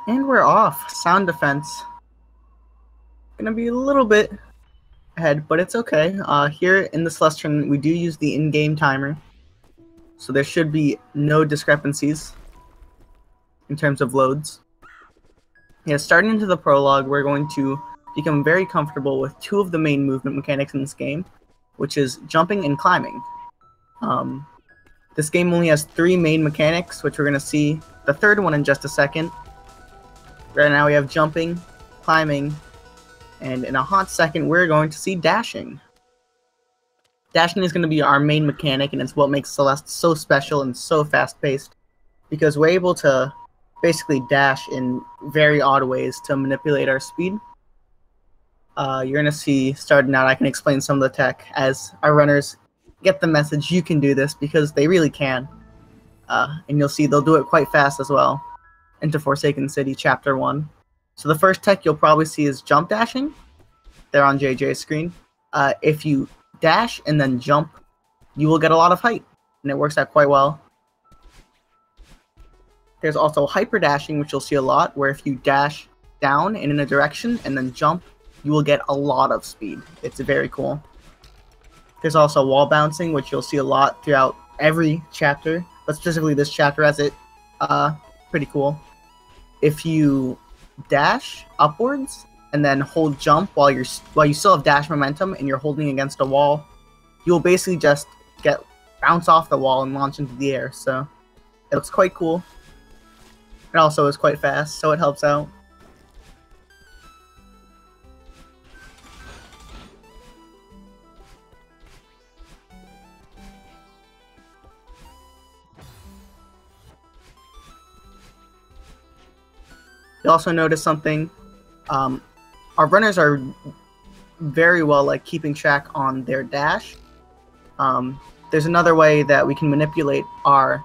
And we're off. Sound defense. Gonna be a little bit ahead, but it's okay. Here in the Celeste tournament, we do use the in-game timer, so there should be no discrepancies in terms of loads. Yeah, starting into the prologue, we're going to become very comfortable with two of the main movement mechanics in this game, which is jumping and climbing. This game only has three main mechanics, which we're going to see the third one in just a second. Right now we have jumping, climbing, and in a hot second we're going to see dashing. Dashing is going to be our main mechanic, and it's what makes Celeste so special and so fast-paced, because we're able to basically dash in very odd ways to manipulate our speed. You're going to see, starting out, I can explain some of the tech as our runners get the message you can do this, because they really can. And you'll see they'll do it quite fast as well. Into Forsaken City Chapter 1. So the first tech you'll probably see is jump dashing. They're on JJ's screen. If you dash and then jump, you will get a lot of height, and it works out quite well. There's also hyper dashing, which you'll see a lot, where if you dash down and in a direction and then jump, you will get a lot of speed. It's very cool. There's also wall bouncing, which you'll see a lot throughout every chapter, but specifically this chapter has it. Pretty cool. If you dash upwards and then hold jump while you still have dash momentum and you're holding against a wall, you'll basically just bounce off the wall and launch into the air. So it looks quite cool. It also is quite fast, so it helps out. You'll also notice something. Our runners are very well keeping track on their dash. There's another way that we can manipulate our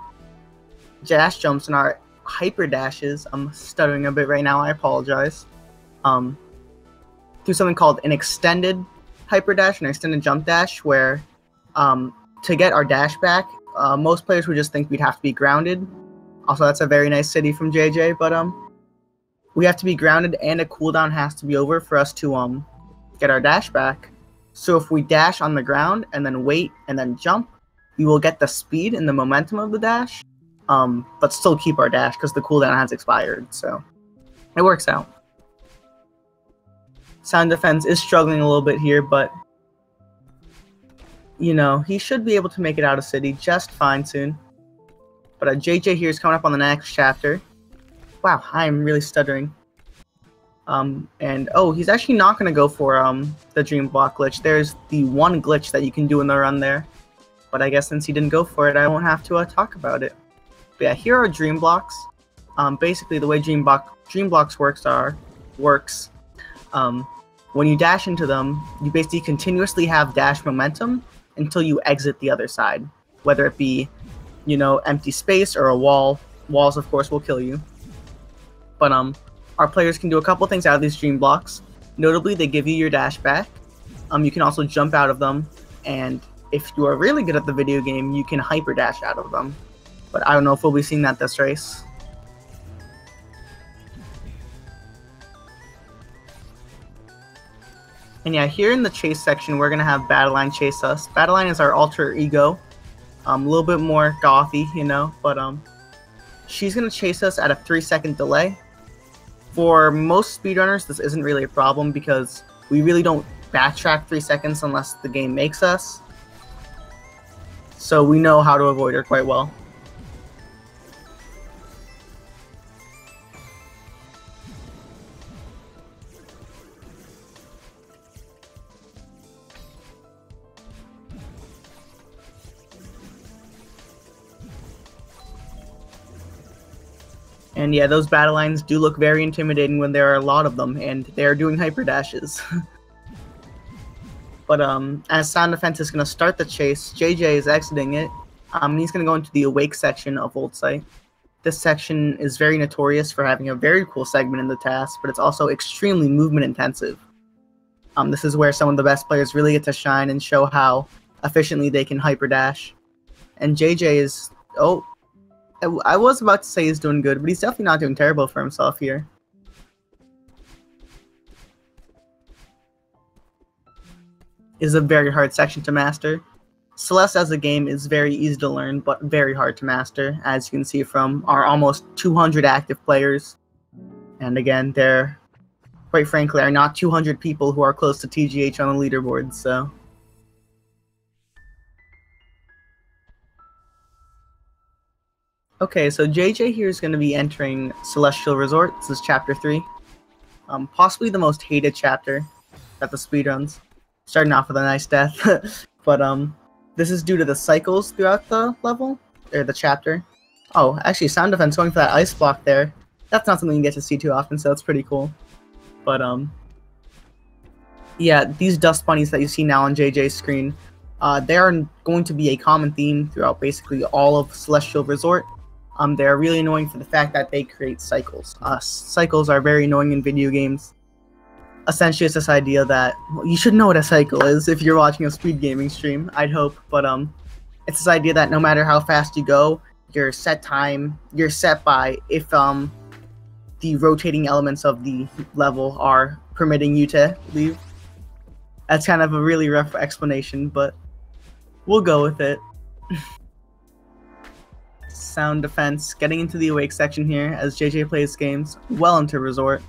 dash jumps and our hyper dashes. I'm stuttering a bit right now, I apologize. Through something called an extended hyper dash and an extended jump dash, where to get our dash back, most players would just think we'd have to be grounded. Also, that's a very nice city from JJ, but we have to be grounded and a cooldown has to be over for us to get our dash back. So if we dash on the ground and then wait and then jump, we will get the speed and the momentum of the dash, but still keep our dash because the cooldown has expired. So it works out. Sound defense is struggling a little bit here, but you know, he should be able to make it out of city just fine soon. But JJ here is coming up on the next chapter. Wow, I'm really stuttering. And oh, he's actually not going to go for the dream block glitch. There's the one glitch that you can do in the run there. But I guess since he didn't go for it, I won't have to talk about it. But yeah, here are dream blocks. Basically, the way dream blocks works, when you dash into them, you basically continuously have dash momentum until you exit the other side. Whether it be, you know, empty space or a wall. Walls, of course, will kill you. But our players can do a couple things out of these dream blocks. Notably, they give you your dash back. You can also jump out of them, and if you are really good at the video game, you can hyper dash out of them. But I don't know if we'll be seeing that this race. And yeah, here in the chase section, we're gonna have Battleline chase us. Battleline is our alter ego, a little bit more gothy, you know, but she's gonna chase us at a 3-second delay. For most speedrunners, this isn't really a problem because we really don't backtrack 3 seconds unless the game makes us. So we know how to avoid her quite well. And yeah, those battle lines do look very intimidating when there are a lot of them, and they're doing hyper dashes. But as sound defense is going to start the chase, JJ is exiting it. He's going to go into the awake section of Old Site. This section is very notorious for having a very cool segment in the task, but it's also extremely movement intensive. This is where some of the best players really get to shine and show how efficiently they can hyper dash. And JJ is, oh, I was about to say he's doing good, but he's definitely not doing terrible for himself here. is a very hard section to master. Celeste as a game is very easy to learn, but very hard to master, as you can see from our almost 200 active players. And again, there, quite frankly, are not 200 people who are close to TGH on the leaderboard, so... Okay, so JJ here is going to be entering Celestial Resort. This is Chapter 3. Possibly the most hated chapter at the speedruns. Starting off with a nice death. But, this is due to the cycles throughout the level, or the chapter. Oh, actually, Sound Defense going for that ice block there. That's not something you get to see too often, so it's pretty cool. But, yeah, these dust bunnies that you see now on JJ's screen, they are going to be a common theme throughout basically all of Celestial Resort. They're really annoying for the fact that they create cycles. Cycles are very annoying in video games. Essentially, it's this idea that, well, you should know what a cycle is if you're watching a speed gaming stream, I'd hope, but it's this idea that no matter how fast you go, your set time, you're set by if the rotating elements of the level are permitting you to leave. That's kind of a really rough explanation, but we'll go with it. Sound Defense getting into the awake section here as JJ plays games well into Resort.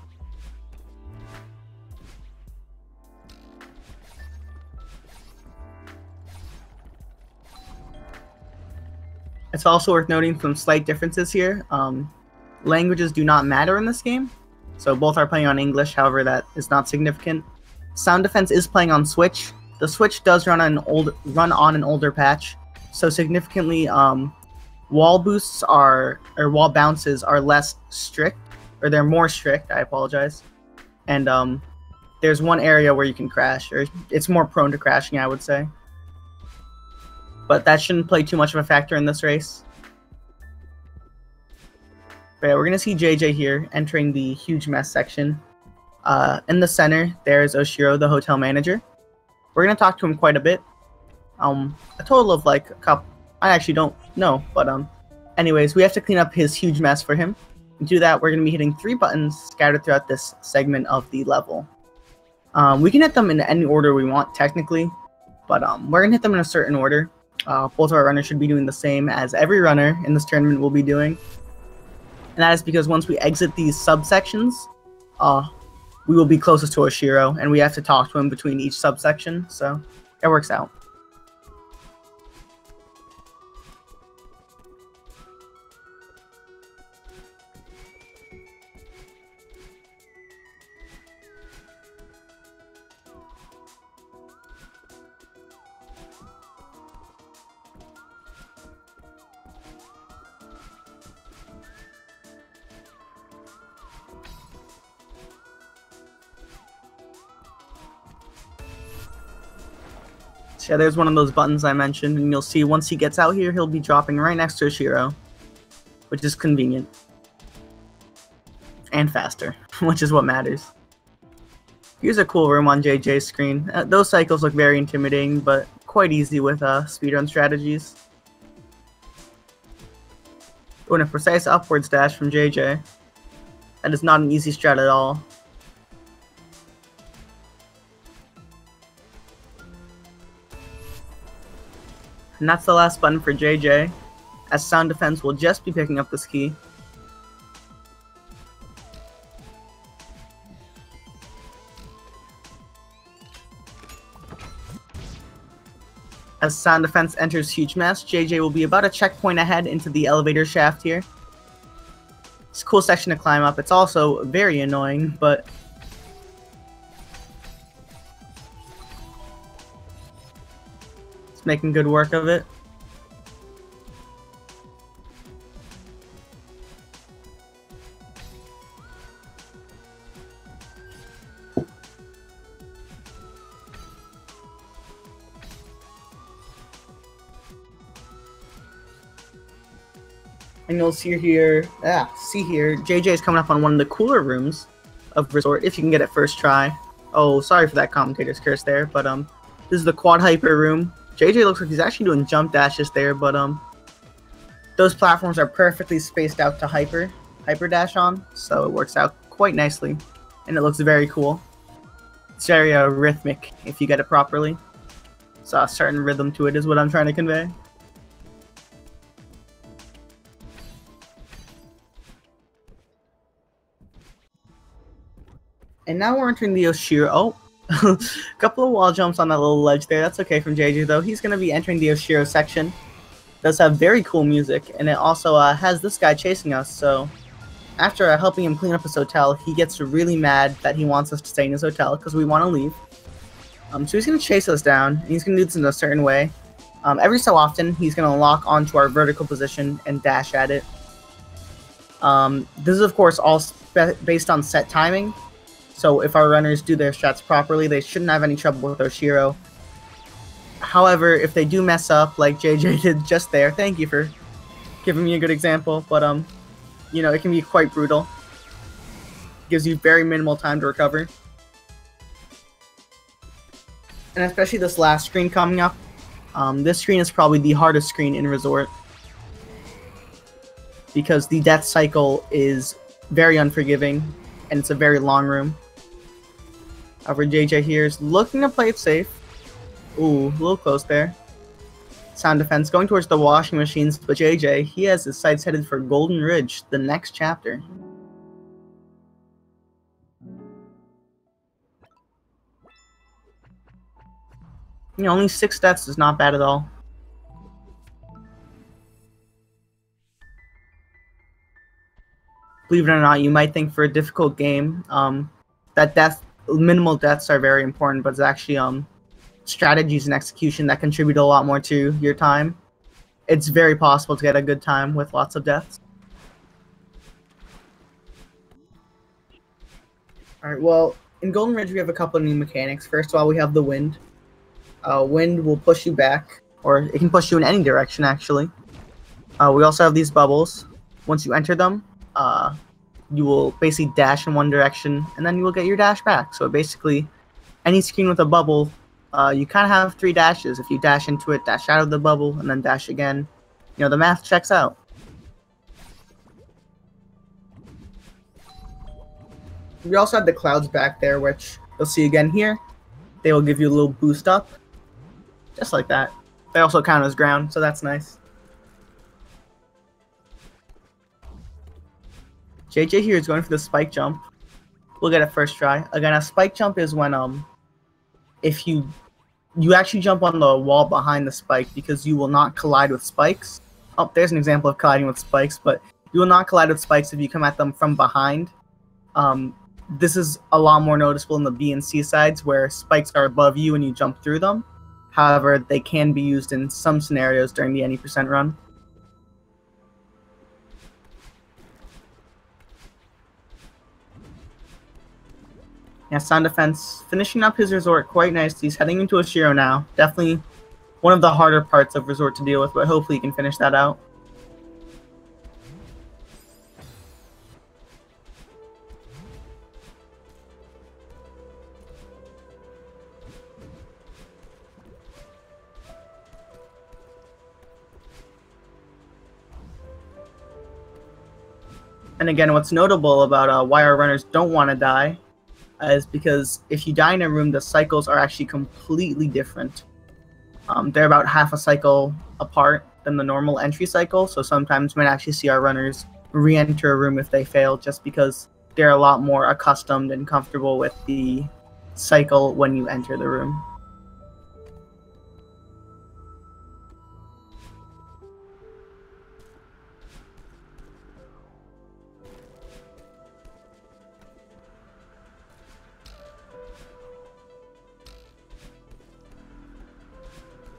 It's also worth noting some slight differences here. Languages do not matter in this game, so both are playing on English, however that is not significant. Sound Defense is playing on Switch. The Switch does run on an older patch, so significantly wall boosts or wall bounces are less strict, or they're more strict, I apologize. And there's one area where you can crash, or it's more prone to crashing, I would say. But that shouldn't play too much of a factor in this race. But yeah, we're going to see JJ here entering the huge mess section. In the center, there's Oshiro, the hotel manager. We're going to talk to him quite a bit. A total of like a couple... I actually don't know, but anyways, we have to clean up his huge mess for him. To do that, we're going to be hitting 3 buttons scattered throughout this segment of the level. We can hit them in any order we want, technically, but we're going to hit them in a certain order. Both of our runners should be doing the same as every runner in this tournament will be doing. And that is because once we exit these subsections, we will be closest to Oshiro, and we have to talk to him between each subsection, so it works out. So yeah, there's one of those buttons I mentioned, and you'll see once he gets out here, he'll be dropping right next to Oshiro, which is convenient. And faster, which is what matters. Here's a cool room on JJ's screen. Those cycles look very intimidating, but quite easy with speedrun strategies. Doing a precise upwards dash from JJ. That is not an easy strat at all. And that's the last button for JJ, as Sound Defense will just be picking up this key. As Sound Defense enters huge mess, JJ will be about a checkpoint ahead into the elevator shaft here. It's a cool section to climb up. It's also very annoying, but making good work of it. And you'll see here, JJ is coming up on one of the cooler rooms of Resort, if you can get it first try. Oh, sorry for that commentator's curse there, but this is the quad hyper room. JJ looks like he's actually doing jump dashes there, but those platforms are perfectly spaced out to hyper dash on, so it works out quite nicely, and it looks very cool. It's very rhythmic if you get it properly. So a certain rhythm to it is what I'm trying to convey. And now we're entering the Oshiro. Oh, a couple of wall jumps on that little ledge there. That's okay from JJ though. He's going to be entering the Oshiro section. It does have very cool music, and it also has this guy chasing us. So after helping him clean up his hotel, he gets really mad that he wants us to stay in his hotel because we want to leave. So he's going to chase us down, and he's going to do this in a certain way. Every so often, he's going to lock onto our vertical position and dash at it. This is, of course, all based on set timing. So if our runners do their strats properly, they shouldn't have any trouble with Oshiro. However, if they do mess up, like JJ did just there, thank you for giving me a good example, but you know, it can be quite brutal. Gives you very minimal time to recover. And especially this last screen coming up. This screen is probably the hardest screen in Resort, because the death cycle is very unforgiving, and it's a very long room. However, JJ here is looking to play it safe. Ooh, a little close there. Sound defense going towards the washing machines, but JJ, he has his sights headed for Golden Ridge, the next chapter. You know, only 6 deaths is not bad at all. Believe it or not, you might think for a difficult game, that minimal deaths are very important, but it's actually strategies and execution that contribute a lot more to your time. It's very possible to get a good time with lots of deaths. Alright, well, in Golden Ridge we have a couple of new mechanics. First of all, we have the wind. Wind will push you back, or it can push you in any direction, actually. We also have these bubbles. Once you enter them, you will basically dash in one direction, and then you will get your dash back. So basically, any screen with a bubble, you kind of have 3 dashes. If you dash into it, dash out of the bubble, and then dash again, you know, the math checks out. We also have the clouds back there, which you'll see again here. They will give you a little boost up, just like that. They also count as ground, so that's nice. JJ here is going for the spike jump. We'll get it first try. Again, a spike jump is when if you actually jump on the wall behind the spike, because you will not collide with spikes. Oh, there's an example of colliding with spikes, but you will not collide with spikes if you come at them from behind. This is a lot more noticeable in the B and C sides, where spikes are above you and you jump through them. However, they can be used in some scenarios during the any percent run. Yeah, Sound Defense finishing up his resort quite nicely. He's heading into Oshiro now. Definitely one of the harder parts of Resort to deal with, but hopefully he can finish that out. And again, what's notable about why our runners don't want to die is because if you die in a room, the cycles are actually completely different. They're about half a cycle apart than the normal entry cycle, so sometimes we might actually see our runners re-enter a room if they fail, just because they're a lot more accustomed and comfortable with the cycle when you enter the room.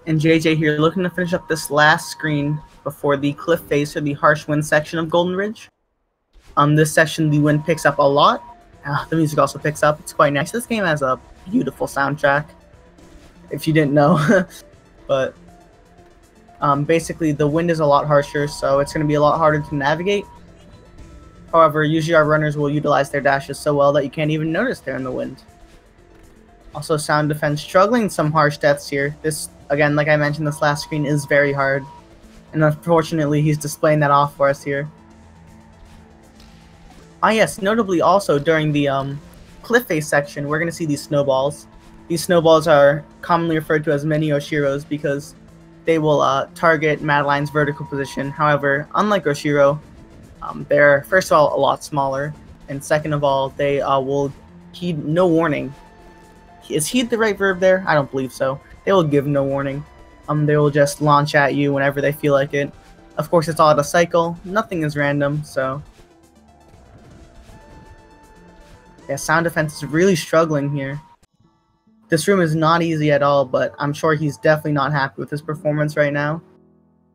And JJ here looking to finish up this last screen before the cliff face or the harsh wind section of Golden Ridge. This section the wind picks up a lot. The music also picks up. It's quite nice. This game has a beautiful soundtrack, if you didn't know. But basically the wind is a lot harsher, so it's going to be a lot harder to navigate. However, usually our runners will utilize their dashes so well that you can't even notice they're in the wind. Also, Sound Defense struggling some harsh deaths here. This, again, like I mentioned, this last screen is very hard. And unfortunately, he's displaying that off for us here. Ah yes, notably also during the cliff face section, we're going to see these snowballs. These snowballs are commonly referred to as mini Oshiros because they will target Madeline's vertical position. However, unlike Oshiro, they're first of all a lot smaller, and second of all, they will heed no warning. Is heed the right verb there? I don't believe so. They will give no warning. They will just launch at you whenever they feel like it. Of course, it's all out of cycle. Nothing is random, so yeah, Sound Defense is really struggling here. This room is not easy at all, but I'm sure he's definitely not happy with his performance right now.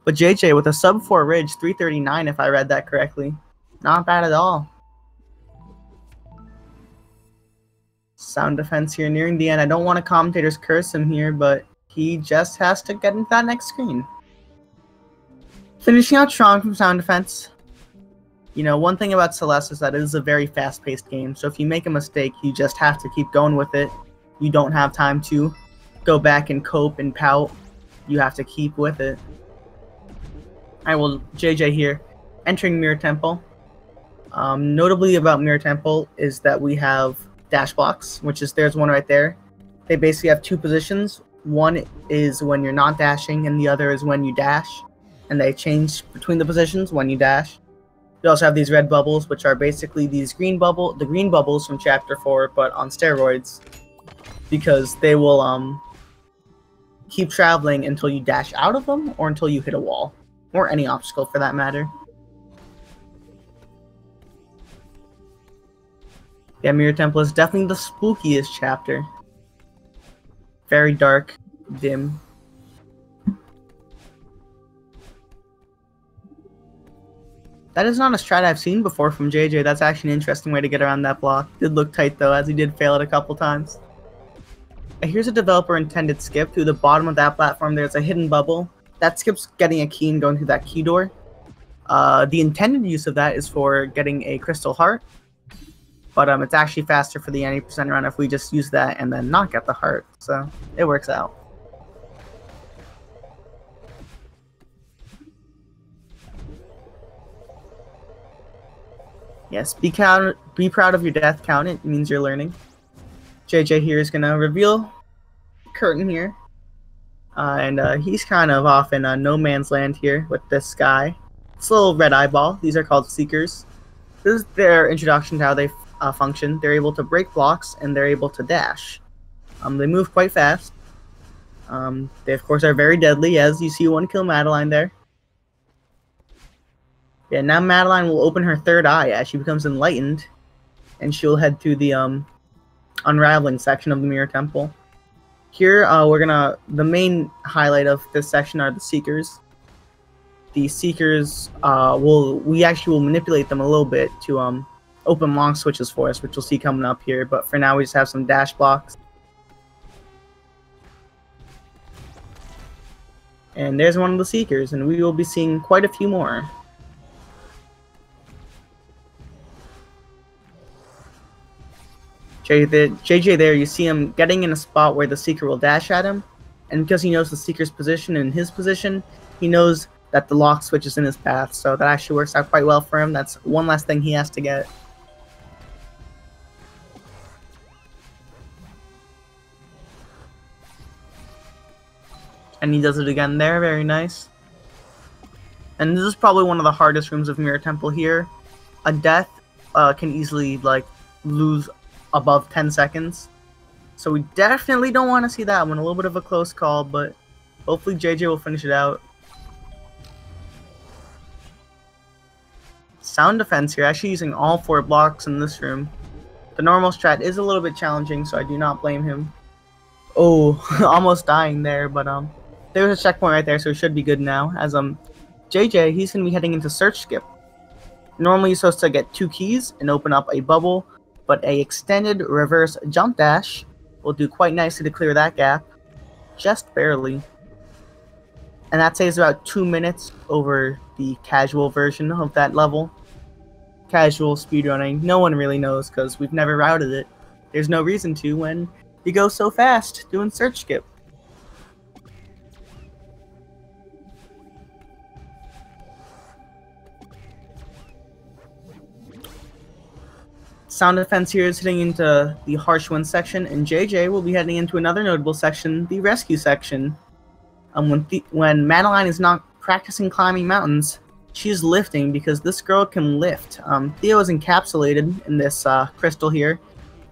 But JJ with a sub 4 ridge, 339 if I read that correctly. Not bad at all. Sound Defense here nearing the end. I don't want to commentator's curse him here, but he just has to get into that next screen. Finishing out strong from Sound Defense. You know, one thing about Celeste is that it is a very fast-paced game, so if you make a mistake, you just have to keep going with it. You don't have time to go back and cope and pout. You have to keep with it. I will JJ here, entering Mirror Temple. Notably about Mirror Temple is that we have dash blocks, which is there's one right there. They basically have two positions. One is when you're not dashing, and the other is when you dash. And they change between the positions when you dash. We also have these red bubbles, which are basically these the green bubbles from Chapter 4, but on steroids, because they will keep traveling until you dash out of them, or until you hit a wall, or any obstacle for that matter. Yeah, Mirror Temple is definitely the spookiest chapter. Very dark, dim. That is not a strat I've seen before from JJ. That's actually an interesting way to get around that block. Did look tight though, as he did fail it a couple times. Here's a developer intended skip. Through the bottom of that platform, there's a hidden bubble. That skip's getting a key and going through that key door. The intended use of that is for getting a crystal heart. But it's actually faster for the 90% run if we just use that and then not get the heart. So it works out. Yes, be proud of your death count. It means you're learning. JJ here is going to reveal curtain here. And he's kind of off in no man's land here with this guy. It's a little red eyeball. These are called Seekers. This is their introduction to how they function. They're able to break blocks and they're able to dash. They move quite fast. They of course are very deadly, as you see one kill Madeline there. Yeah, now Madeline will open her third eye as she becomes enlightened, and she'll head through the unraveling section of the Mirror Temple. Here, the main highlight of this section are the Seekers. The Seekers, we actually will manipulate them a little bit to open long switches for us, which we'll see coming up here, but for now we just have some dash blocks. And there's one of the Seekers, and we will be seeing quite a few more. JJ there, you see him getting in a spot where the Seeker will dash at him, and because he knows the Seeker's position and his position, he knows that the lock switch is in his path, so that actually works out quite well for him. That's one last thing he has to get. And he does it again there, very nice. And this is probably one of the hardest rooms of Mirror Temple here. A death can easily lose above 10 seconds. So we definitely don't want to see that one. A little bit of a close call, but hopefully JJ will finish it out. Sound Defense here, actually using all 4 blocks in this room. The normal strat is a little bit challenging, so I do not blame him. Oh, almost dying there, but there's a checkpoint right there, so it should be good now. As JJ, he's going to be heading into Search Skip. Normally you're supposed to get 2 keys and open up a bubble, but a extended reverse jump dash will do quite nicely to clear that gap. Just barely. And that saves about 2 minutes over the casual version of that level. Casual speedrunning, no one really knows because we've never routed it. There's no reason to when you go so fast doing Search Skip. Sound Defense here is heading into the Harsh Wind section, and JJ will be heading into another notable section, the Rescue section. When Madeline is not practicing climbing mountains, she's lifting because this girl can lift. Theo is encapsulated in this crystal here,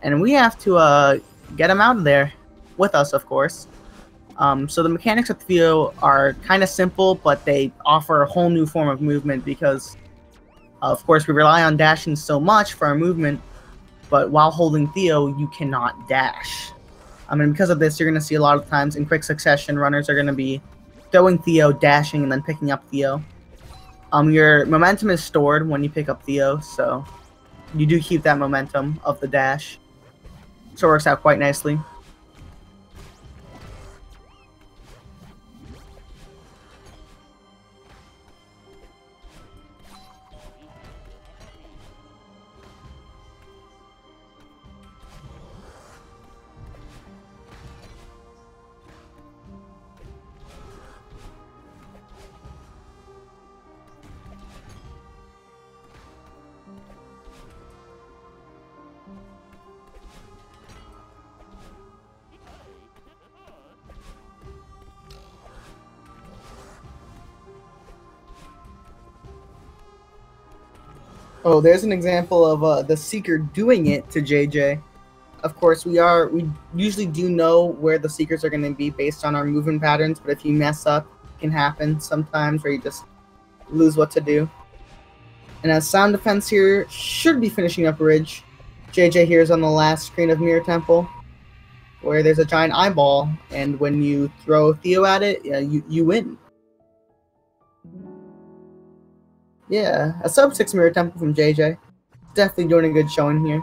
and we have to get him out of there, with us of course. So the mechanics of Theo are kind of simple, but they offer a whole new form of movement because, of course, we rely on dashing so much for our movement, but while holding Theo, you cannot dash. And because of this, you're going to see a lot of times in quick succession, runners are going to be throwing Theo, dashing, and then picking up Theo. Your momentum is stored when you pick up Theo, so you do keep that momentum of the dash. So it works out quite nicely. Oh, there's an example of the Seeker doing it to JJ. Of course, we usually do know where the Seekers are going to be based on our movement patterns, but if you mess up, it can happen sometimes where you just lose what to do. And as Sound Defense here should be finishing up a ridge, JJ here is on the last screen of Mirror Temple, where there's a giant eyeball, and when you throw Theo at it, you win. Yeah, a sub-6 Mirror Temple from JJ. Definitely doing a good showing here.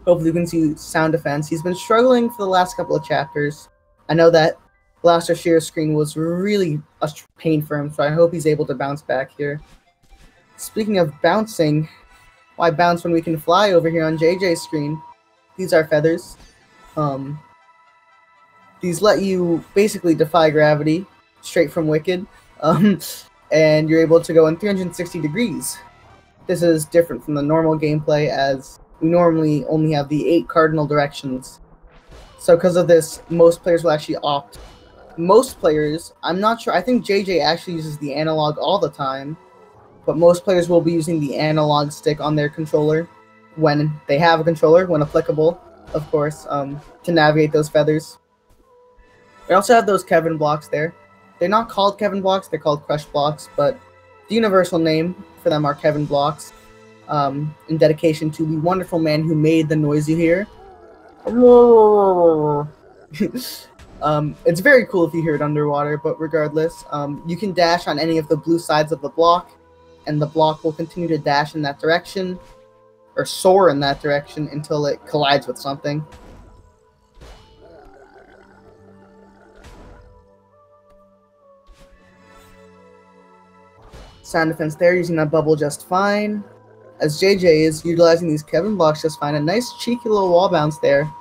Hopefully you can see Sound Defense. He's been struggling for the last couple of chapters. I know that Blaster Shear screen was really a pain for him, so I hope he's able to bounce back here. Speaking of bouncing, why bounce when we can fly over here on JJ's screen? These are feathers. These let you basically defy gravity, straight from Wicked. And you're able to go in 360 degrees. This is different from the normal gameplay, as we normally only have the 8 cardinal directions. So because of this, most players will actually opt. Most players, I'm not sure, I think JJ actually uses the analog all the time, but most players will be using the analog stick on their controller when they have a controller, when applicable, of course, to navigate those feathers. We also have those Kevin blocks there. They're not called Kevin blocks, they're called Crush blocks, but the universal name for them are Kevin blocks, in dedication to the wonderful man who made the noise you hear. It's very cool if you hear it underwater, but regardless, you can dash on any of the blue sides of the block, and the block will continue to dash in that direction, or soar in that direction until it collides with something. Sound Defense there, using that bubble just fine. As JJ is utilizing these Kevin blocks just fine. A nice cheeky little wall bounce there.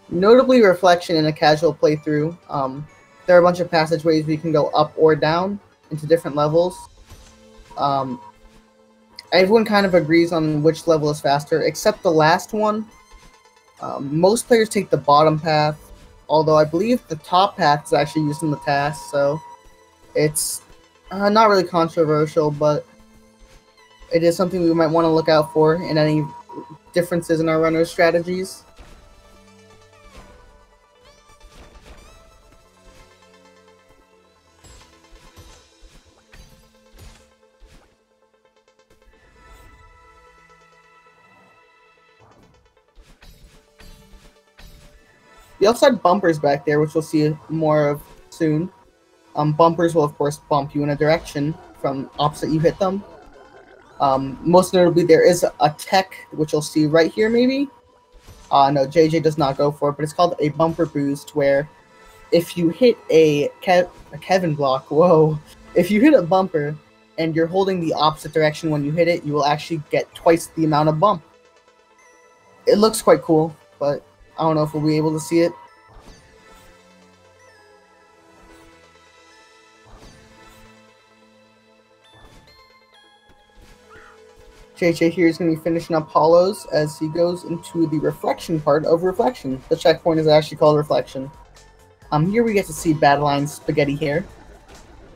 Notably Reflection in a casual playthrough. There are a bunch of passageways we can go up or down into different levels. Everyone kind of agrees on which level is faster, except the last one. Most players take the bottom path, although I believe the top path is actually used in the task, so it's not really controversial, but it is something we might want to look out for in any differences in our runners' strategies. We also had bumpers back there, which we'll see more of soon. Bumpers will, of course, bump you in a direction from opposite you hit them. Most notably, there is a tech, which you'll see right here, maybe? No, JJ does not go for it, but it's called a bumper boost, where if you hit a Kevin block, whoa, if you hit a bumper and you're holding the opposite direction when you hit it, you will actually get twice the amount of bump. It looks quite cool, but I don't know if we'll be able to see it. JJ here is going to be finishing up Hollows as he goes into the reflection part of Reflection. The checkpoint is actually called Reflection. Here we get to see Battleline Spaghetti here.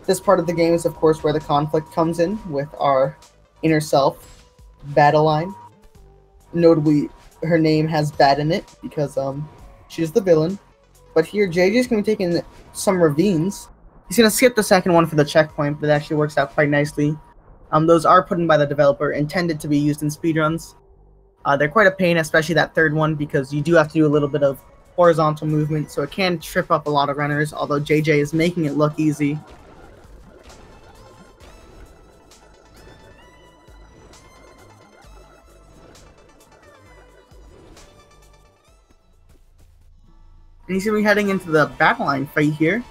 This part of the game is, of course, where the conflict comes in with our inner self, Battleline. Notably, her name has bad in it because she's the villain. But here, JJ's going to be taking some ravines. He's going to skip the second one for the checkpoint, but it actually works out quite nicely. Those are put in by the developer, intended to be used in speedruns. They're quite a pain, especially that third one, because you do have to do a little bit of horizontal movement, so it can trip up a lot of runners, although JJ is making it look easy. And he's going to be heading into the Battleline fight here.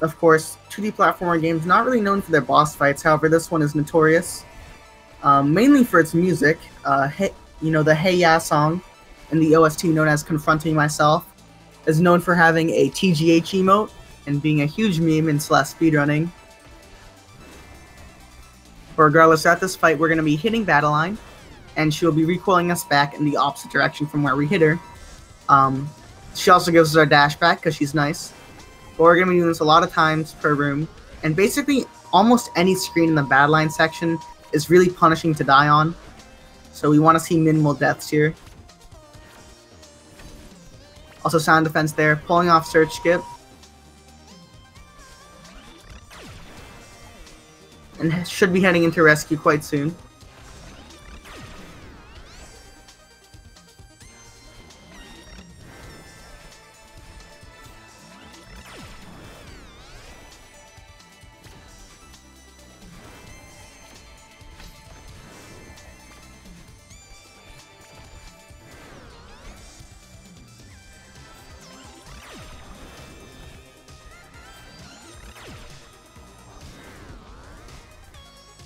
Of course, 2D platformer games not really known for their boss fights, however this one is notorious. Mainly for its music. The Hey Ya song in the OST known as Confronting Myself is known for having a TGH emote and being a huge meme in Celeste speedrunning. But regardless, at this fight we're going to be hitting Battleline, and she'll be recoiling us back in the opposite direction from where we hit her. She also gives us our dash back because she's nice. But we're going to be doing this a lot of times per room, and basically almost any screen in the Battleline section is really punishing to die on. So we want to see minimal deaths here. Also sound defense there, pulling off search skip. And should be heading into rescue quite soon.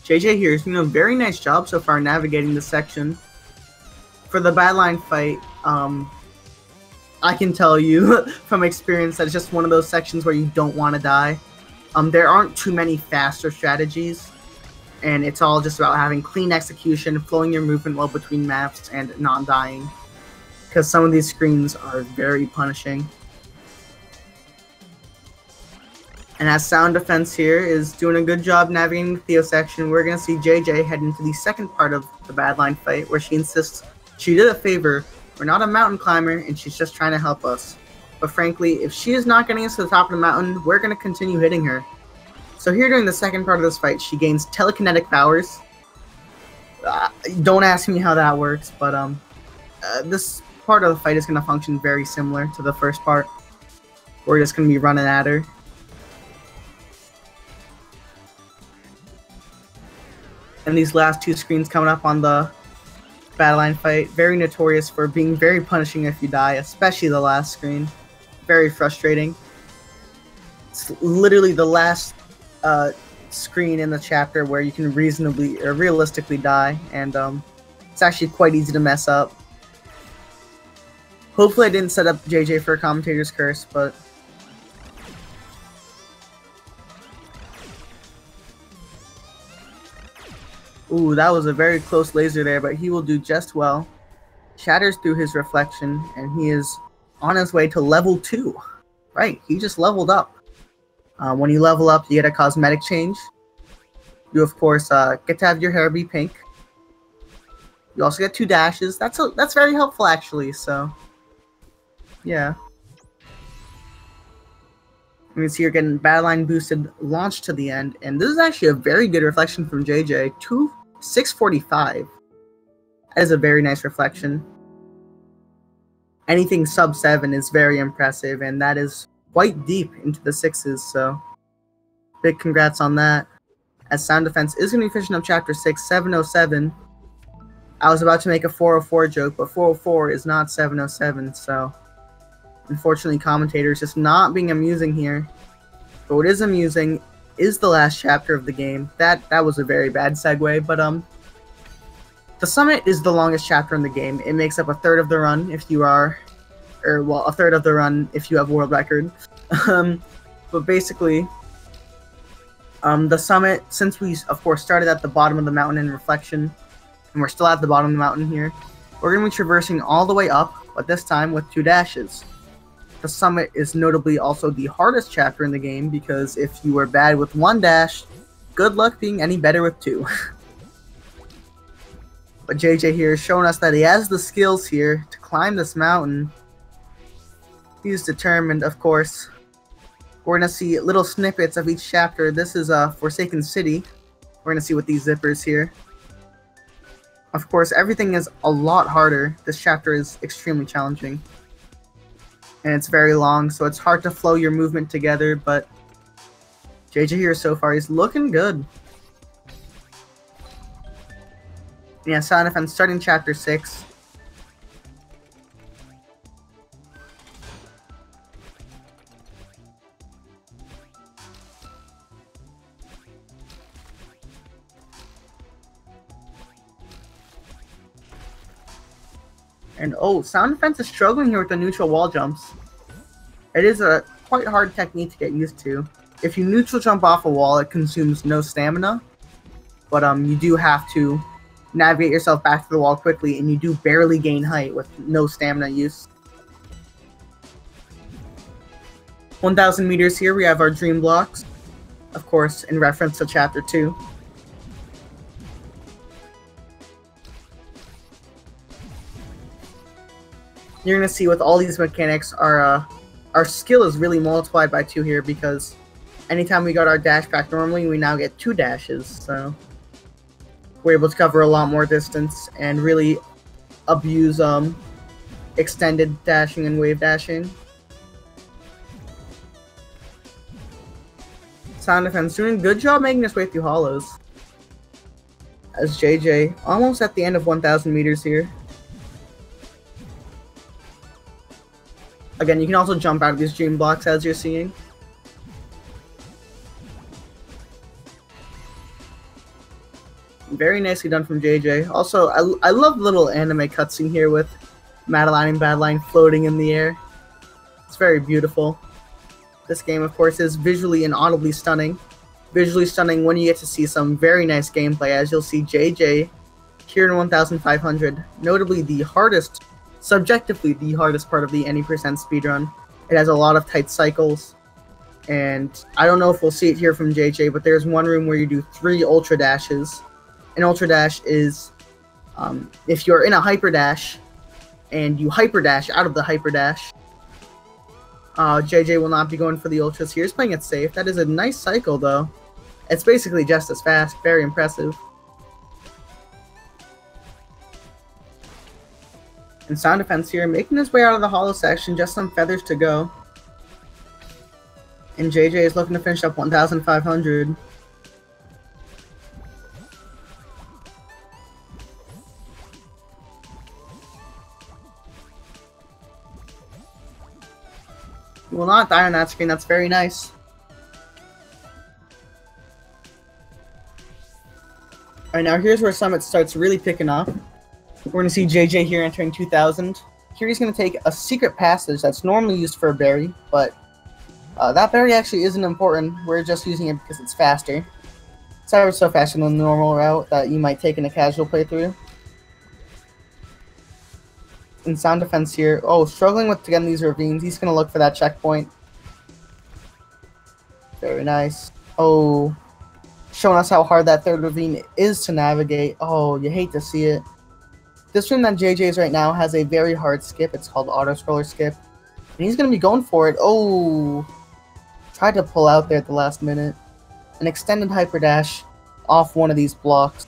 JJ here is doing a very nice job so far navigating this section. For the Battleline fight, I can tell you from experience that it's just one of those sections where you don't want to die. There aren't too many faster strategies, and it's all just about having clean execution, flowing your movement well between maps, and not dying. Because some of these screens are very punishing. And as sound defense here is doing a good job navigating the Theo section, we're going to see JJ head into the second part of the Battleline fight, where she insists she did a favor. We're not a mountain climber, and she's just trying to help us. But frankly, if she is not getting us to the top of the mountain, we're going to continue hitting her. So here during the second part of this fight, she gains telekinetic powers. Don't ask me how that works, but this part of the fight is going to function very similar to the first part. We're just going to be running at her. And these last two screens coming up on the Battleline fight, very notorious for being very punishing if you die, especially the last screen. Very frustrating. It's literally the last screen in the chapter where you can reasonably or realistically die, and it's actually quite easy to mess up. Hopefully I didn't set up JJ for a commentator's curse, but ooh, that was a very close laser there, but he will do just well. Shatters through his reflection, and he is on his way to level 2. Right, he just leveled up. When you level up, you get a cosmetic change. You, of course, get to have your hair be pink. You also get 2 dashes. That's very helpful, actually, so yeah. You can see you're getting Battleline boosted launch to the end, and this is actually a very good reflection from JJ. 645. That is a very nice reflection. Anything sub 7 is very impressive, and that is quite deep into the 6s, so big congrats on that. As sound defense is going to be finishing up chapter 6, 707. I was about to make a 404 joke, but 404 is not 707, so unfortunately commentators just not being amusing here. But what is amusing is the last chapter of the game. That was a very bad segue, but the summit is the longest chapter in the game. It makes up a third of the run if you are, or well, a third of the run if you have world record. But basically, The summit, since we of course started at the bottom of the mountain in Reflection, and we're still at the bottom of the mountain here, we're going to be traversing all the way up, but this time with 2 dashes. The summit is notably also the hardest chapter in the game, because if you were bad with 1 dash, good luck being any better with 2. But JJ here is showing us that he has the skills here to climb this mountain. He's determined, of course. We're going to see little snippets of each chapter. This is Forsaken City. We're going to see with these zippers here. Of course, everything is a lot harder. This chapter is extremely challenging. And it's very long, so it's hard to flow your movement together, but JJ here so far, he's looking good. Yeah, Sound Defense starting chapter 6. And oh, Sound Defense is struggling here with the neutral wall jumps. It is a quite hard technique to get used to. If you neutral jump off a wall, it consumes no stamina. But you do have to navigate yourself back to the wall quickly, and you do barely gain height with no stamina use. 1,000 meters here, we have our dream blocks. Of course, in reference to chapter 2. You're going to see with all these mechanics, our skill is really multiplied by 2 here, because anytime we got our dash back normally, we now get 2 dashes, so we're able to cover a lot more distance and really abuse extended dashing and wave dashing. Sound Defense doing a good job making his way through hollows. As JJ almost at the end of 1,000 meters here. Again, you can also jump out of these dream blocks as you're seeing. Very nicely done from JJ. Also, I love the little anime cutscene here with Madeline and Badline floating in the air. It's very beautiful. This game, of course, is visually and audibly stunning. Visually stunning when you get to see some very nice gameplay, as you'll see JJ here in 1,500. Notably the hardest, subjectively the hardest part of the any % speedrun. It has a lot of tight cycles. And I don't know if we'll see it here from JJ, but there's one room where you do 3 ultra dashes. An ultra dash is if you're in a hyper dash and you hyper dash out of the hyper dash. JJ will not be going for the ultras here. He's playing it safe. That is a nice cycle, though. It's basically just as fast. Very impressive. And Sound Defense here, making his way out of the hollow section. Just some feathers to go. And JJ is looking to finish up 1,500. You will not die on that screen. That's very nice. Alright, now here's where Summit starts really picking up. We're going to see JJ here entering 2,000. Here he's going to take a secret passage that's normally used for a berry, but that berry actually isn't important. We're just using it because it's faster. It's ever so faster than the normal route that you might take in a casual playthrough. And Sound Defense here. Oh, struggling with getting these ravines. He's going to look for that checkpoint. Very nice. Oh, showing us how hard that third ravine is to navigate. Oh, you hate to see it. This room that JJ is right now has a very hard skip. It's called Auto Scroller Skip. And he's going to be going for it. Oh, tried to pull out there at the last minute. An extended hyper dash off one of these blocks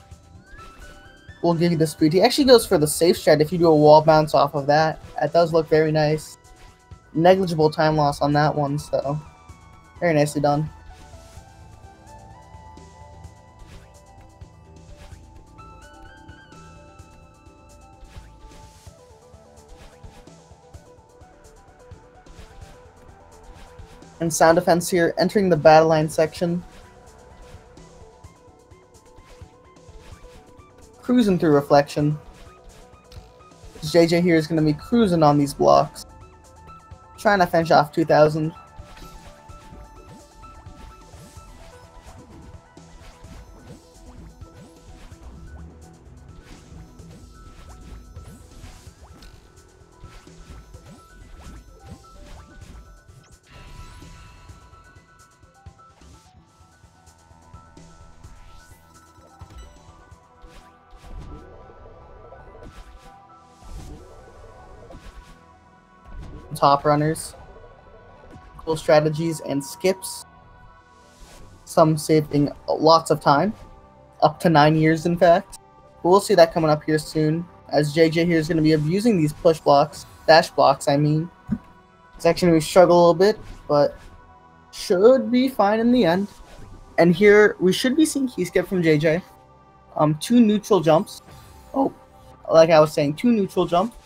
will give you the speed. He actually goes for the safe strat if you do a wall bounce off of that. That does look very nice. Negligible time loss on that one, so very nicely done. And Sound Defense here, entering the battle line section. Cruising through Reflection. JJ here is going to be cruising on these blocks. Trying to finish off 2,000. top runners, cool strategies, and skips. Some saving lots of time, up to 9 years in fact. But we'll see that coming up here soon, as JJ here is going to be abusing these push blocks, dash blocks I mean. It's actually going to struggle a little bit, but should be fine in the end. And here we should be seeing key skip from JJ. 2 neutral jumps. Oh, like I was saying, 2 neutral jumps.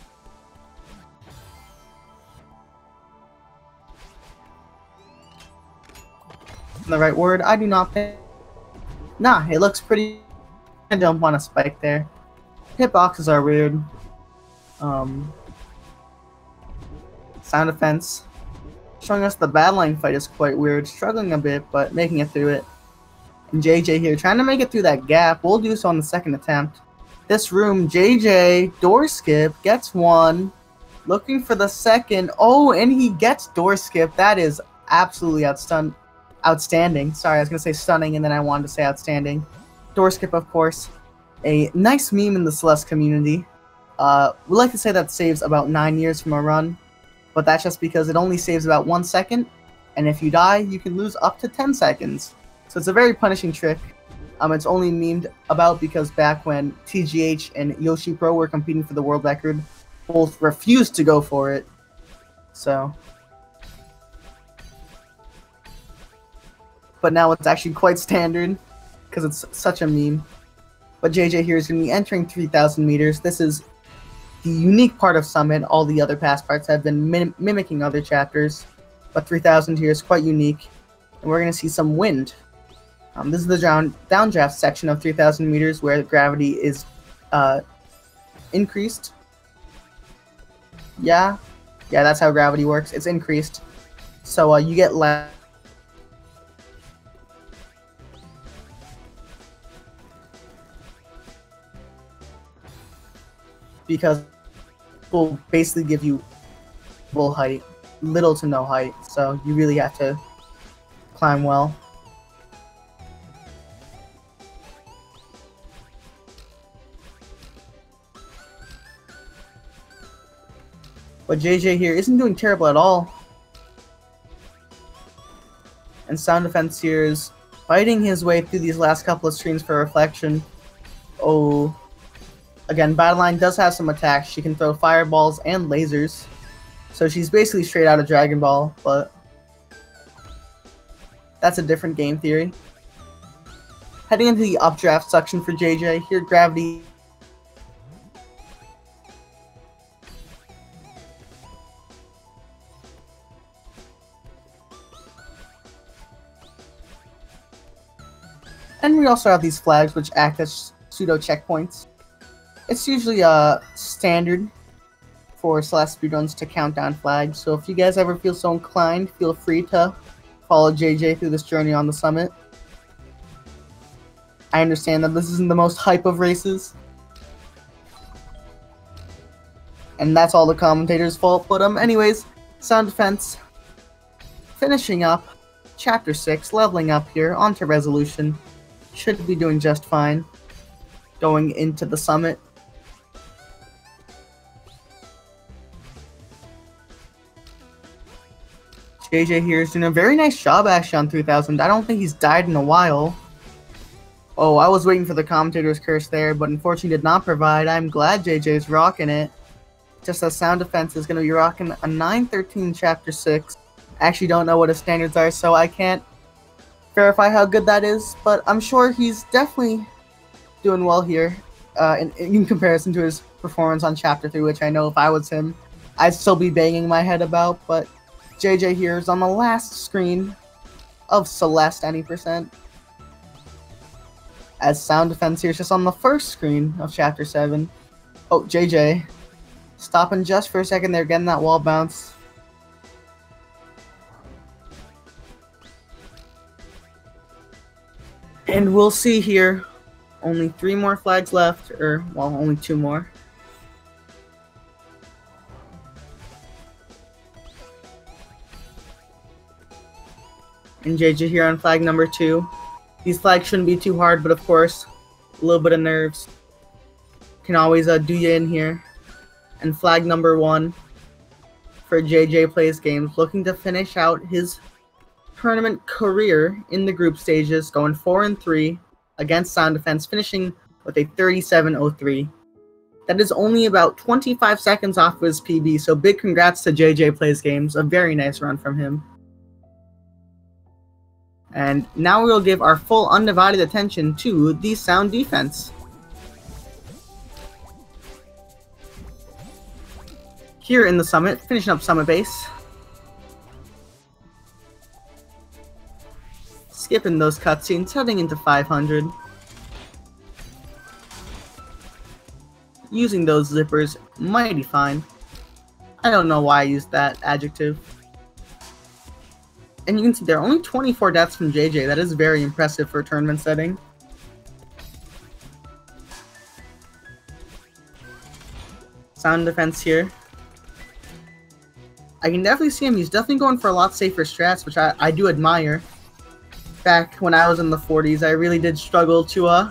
The right word, I do not think. Nah, it looks pretty. I jump on a spike there. Hitboxes are weird. Sound defense showing us the battling fight is quite weird, struggling a bit, but making it through it. And JJ here trying to make it through that gap. We'll do so on the second attempt. This room, JJ door skip gets 1, looking for the second. Oh, and he gets door skip. That is absolutely outstanding. Sorry, I was gonna say stunning, and then I wanted to say outstanding. Door skip, of course, a nice meme in the Celeste community. We like to say that saves about 9 years from a run, but that's just because it only saves about 1 second, and if you die, you can lose up to 10 seconds. So it's a very punishing trick. It's only memed about because back when TGH and Yoshi Pro were competing for the world record, both refused to go for it. So, but now it's actually quite standard because it's such a meme. But JJ here is going to be entering 3,000 meters. This is the unique part of Summit. All the other past parts have been mimicking other chapters, but 3,000 here is quite unique. And we're going to see some wind. This is the downdraft section of 3,000 meters where gravity is increased. Yeah, that's how gravity works. It's increased. So you get less. Because it will basically give you full height, little to no height. So you really have to climb well. But JJ here isn't doing terrible at all. And Sound Defense here is fighting his way through these last couple of screens for reflection. Oh. Again, Battleline does have some attacks. She can throw fireballs and lasers. So she's basically straight out of Dragon Ball, but that's a different game theory. Heading into the updraft section for JJ, here gravity and we also have these flags which act as pseudo checkpoints. It's usually standard for Celeste speedruns to count down flags, so if you guys ever feel so inclined, feel free to follow JJ through this journey on the summit. I understand that this isn't the most hype of races, and that's all the commentators' fault, but anyways, Sound Defense finishing up Chapter 6, leveling up here, onto Resolution. Should be doing just fine going into the summit. JJ here is doing a very nice job actually on 3000. I don't think he's died in a while. Oh, I was waiting for the commentator's curse there, but unfortunately did not provide. I'm glad JJ's rocking it. Just as Sound Defense is going to be rocking a 913 Chapter 6. I actually don't know what his standards are, so I can't verify how good that is, but I'm sure he's definitely doing well here in comparison to his performance on Chapter 3, which I know if I was him, I'd still be banging my head about, but JJ here is on the last screen of Celeste Any Percent. As Sound Defense here is just on the first screen of Chapter 7. Oh, JJ. Stopping just for a second there, getting that wall bounce. And we'll see here. Only 3 more flags left, or, well, only 2 more. And JJ here on flag number 2. These flags shouldn't be too hard, but of course, a little bit of nerves can always do you in here. And flag number 1. for JJplaysgames, looking to finish out his tournament career in the group stages, going 4-3 against Sound Defense, finishing with a 37-03. That is only about 25 seconds off of his PB, so big congrats to JJplaysgames. A very nice run from him. And now we'll give our full undivided attention to the Sound defense. Here in the Summit, finishing up Summit base. Skipping those cutscenes, heading into 500. Using those zippers, mighty fine. I don't know why I used that adjective. And you can see there are only 24 deaths from JJ. That is very impressive for a tournament setting. Sound defense here. I can definitely see him. He's definitely going for a lot safer strats, which I do admire. Back when I was in the 40s, I really did struggle to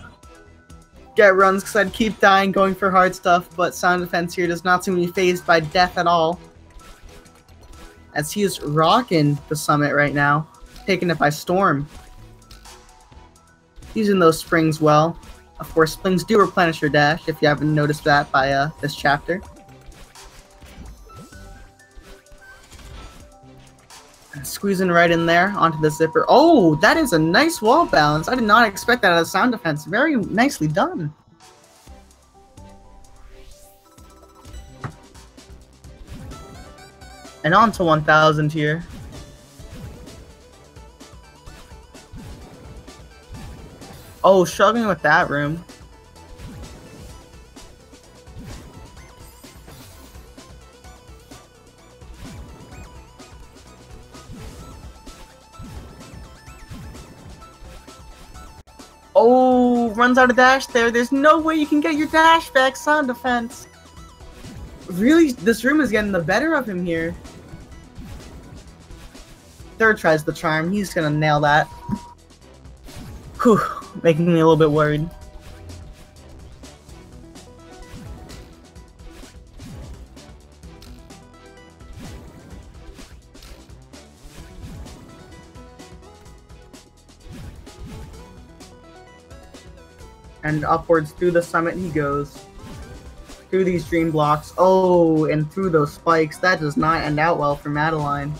get runs because I'd keep dying going for hard stuff, but Sound Defense here does not seem to be fazed by death at all, as he is rocking the Summit right now, taking it by storm. Using those springs well. Of course, springs do replenish your dash, if you haven't noticed that by this chapter. Squeezing right in there onto the zipper. Oh, that is a nice wall balance. I did not expect that out of Sound Defense. Very nicely done. And on to 1000 here. Oh, struggling with that room. Oh, runs out of dash there. There's no way you can get your dash back, Sound Defense. Really, this room is getting the better of him here. Third tries the charm. He's gonna nail that. Whew, making me a little bit worried. And upwards through the Summit he goes. Through these dream blocks. Oh, and through those spikes. That does not end out well for Madeline.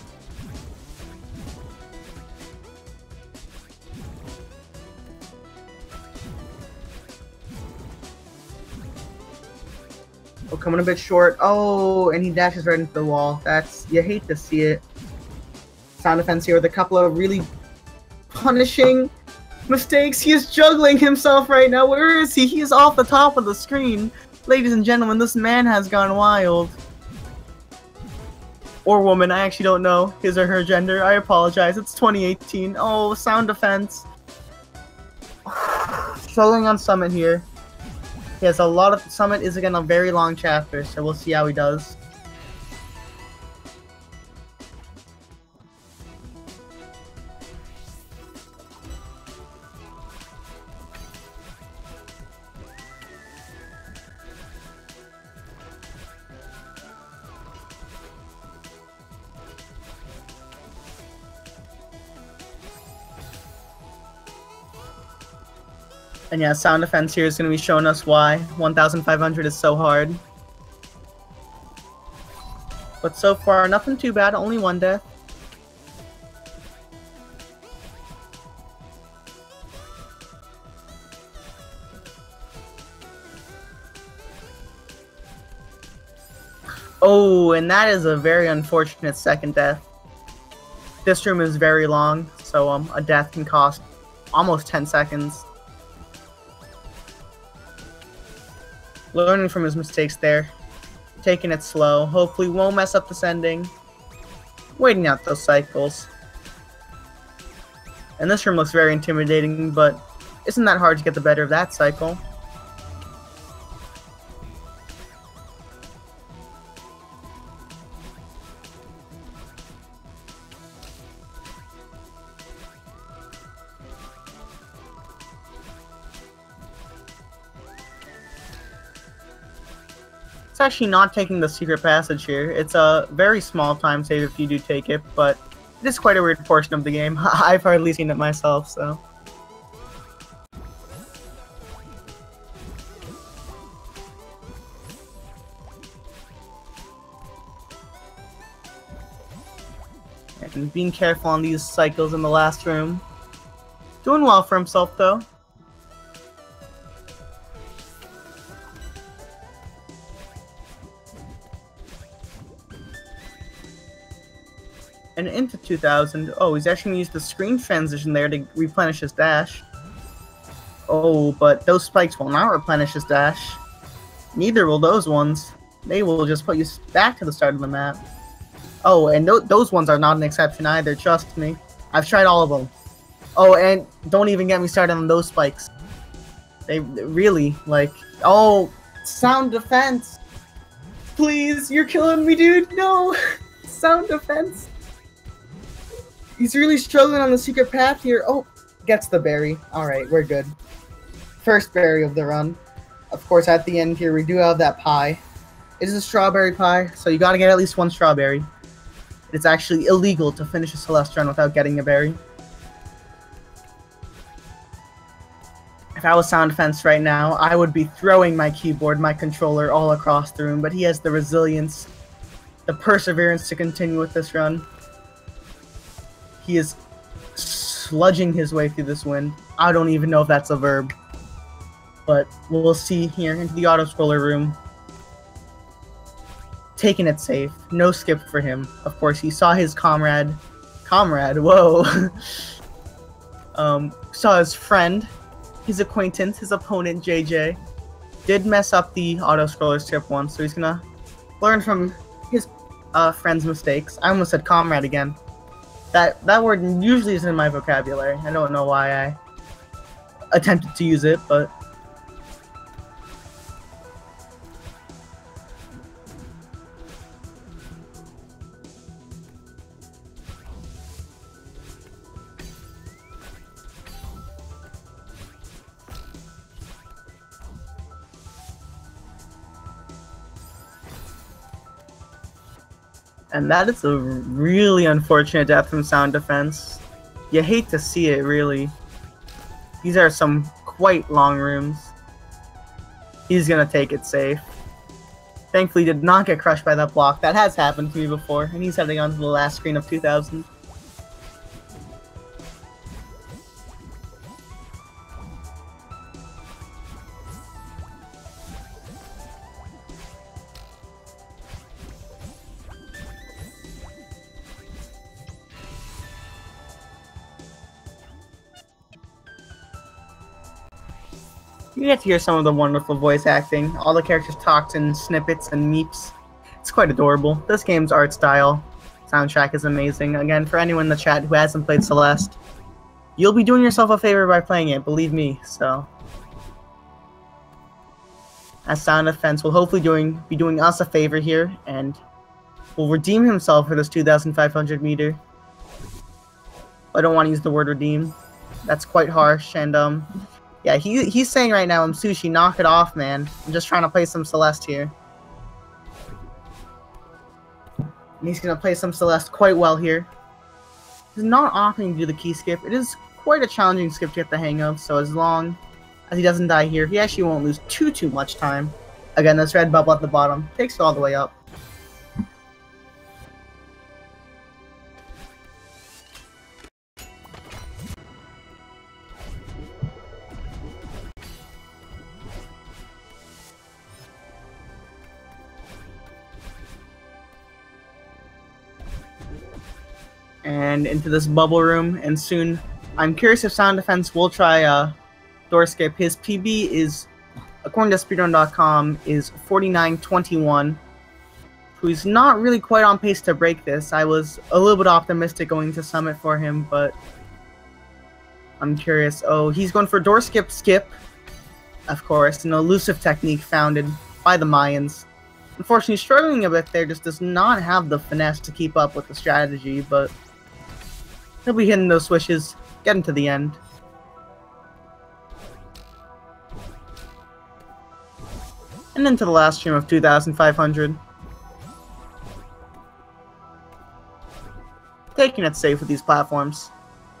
Oh, coming a bit short. Oh, and he dashes right into the wall. You hate to see it. Sound Defense here with a couple of really punishing mistakes. He is juggling himself right now. Where is he? He is off the top of the screen. Ladies and gentlemen, this man has gone wild. Or woman, I actually don't know his or her gender. I apologize. It's 2018. Oh, Sound Defense. Struggling on Summit here. He has a lot of... Summit is again a very long chapter, so we'll see how he does. And yeah, Sound Defense here is going to be showing us why 1,500 is so hard. But so far, nothing too bad, only one death. Oh, and that is a very unfortunate second death. This room is very long, so a death can cost almost 10 seconds. Learning from his mistakes there. Taking it slow. Hopefully won't mess up this ending. Waiting out those cycles. And this room looks very intimidating, but isn't that hard to get the better of that cycle? It's actually not taking the secret passage here. It's a very small time save if you do take it, but it is quite a weird portion of the game. I've hardly seen it myself, so. And being careful on these cycles in the last room. Doing well for himself, though. And into 2000. Oh, he's actually going to use the screen transition there to replenish his dash. Oh, but those spikes will not replenish his dash. Neither will those ones. They will just put you back to the start of the map. Oh, and those ones are not an exception either, trust me. I've tried all of them. Oh, and don't even get me started on those spikes. They really, like... Oh, sound defense! Please, you're killing me, dude! No! Sound defense! He's really struggling on the secret path here. Oh, gets the berry. Alright, we're good. First berry of the run. Of course, at the end here, we do have that pie. It is a strawberry pie, so you gotta get at least one strawberry. It's actually illegal to finish a Celeste run without getting a berry. If I was sound defense right now, I would be throwing my keyboard, my controller all across the room, but he has the resilience, the perseverance to continue with this run. He is sludging his way through this wind. I don't even know if that's a verb. But we'll see here into the auto-scroller room. Taking it safe. No skip for him. Of course, he saw his comrade, whoa. Saw his friend, his acquaintance, his opponent, JJ. Did mess up the auto-scroller skip once, so he's gonna learn from his friend's mistakes. I almost said comrade again. That word usually isn't in my vocabulary. I don't know why I attempted to use it, but... And that is a really unfortunate death from sound defense. You hate to see it, really. These are some quite long rooms. He's gonna take it safe. Thankfully did not get crushed by that block. That has happened to me before, and he's heading on to the last screen of 2000. You get to hear some of the wonderful voice acting. All the characters talked in snippets and meeps. It's quite adorable. This game's art style, soundtrack is amazing. Again, for anyone in the chat who hasn't played Celeste, you'll be doing yourself a favor by playing it, believe me, so. As sound defense will hopefully be doing us a favor here, and will redeem himself for this 2,500 meter. I don't want to use the word redeem. That's quite harsh, and yeah, he's saying right now, I'm Sushi, knock it off, man. I'm just trying to play some Celeste here. And he's going to play some Celeste quite well here. He's not opting to do the key skip. It is quite a challenging skip to get the hang of, so as long as he doesn't die here, he actually won't lose too much time. Again, this red bubble at the bottom takes it all the way up. And into this bubble room, and soon I'm curious if sound defense will try door skip. His PB is, according to speedrun.com, is 49:21, who's not really quite on pace to break this. I was a little bit optimistic going to Summit for him, but I'm curious. Oh, he's going for door skip, of course, an elusive technique founded by the Mayans. Unfortunately, struggling a bit there, just does not have the finesse to keep up with the strategy, but he'll be hitting those swishes, getting to the end. And into the last stream of 2,500. Taking it safe with these platforms.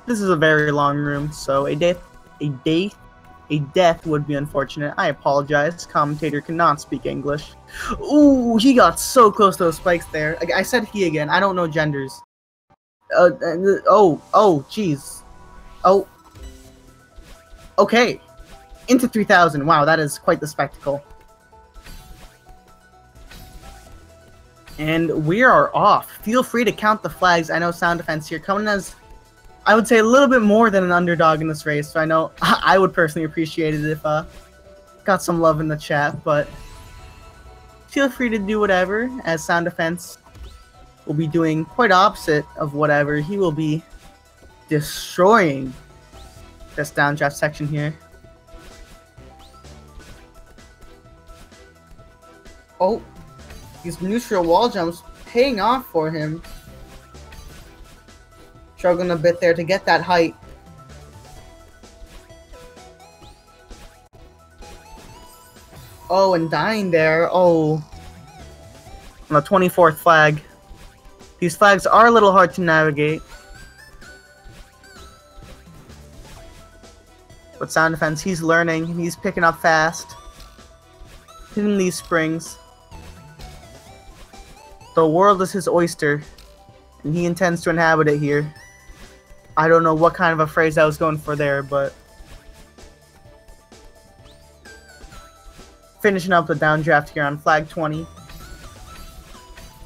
This is a very long room, so a death would be unfortunate. I apologize. Commentator cannot speak English. Ooh, he got so close to those spikes there. I said he again. I don't know genders. Jeez. Oh. Okay. Into 3,000. Wow, that is quite the spectacle. And we are off. Feel free to count the flags. I know Sound Defense here coming as, I would say, a little bit more than an underdog in this race. So I know I would personally appreciate it if got some love in the chat. But feel free to do whatever, as Sound Defense will be doing quite opposite of whatever. He will be destroying this downdraft section here. Oh. These neutral wall jumps paying off for him. Struggling a bit there to get that height. Oh, and dying there. Oh. On the 24th flag. These flags are a little hard to navigate. But Sound Defense, he's learning. He's picking up fast. Hitting these springs. The world is his oyster, and he intends to inhabit it here. I don't know what kind of a phrase I was going for there, but finishing up the downdraft here on flag 20.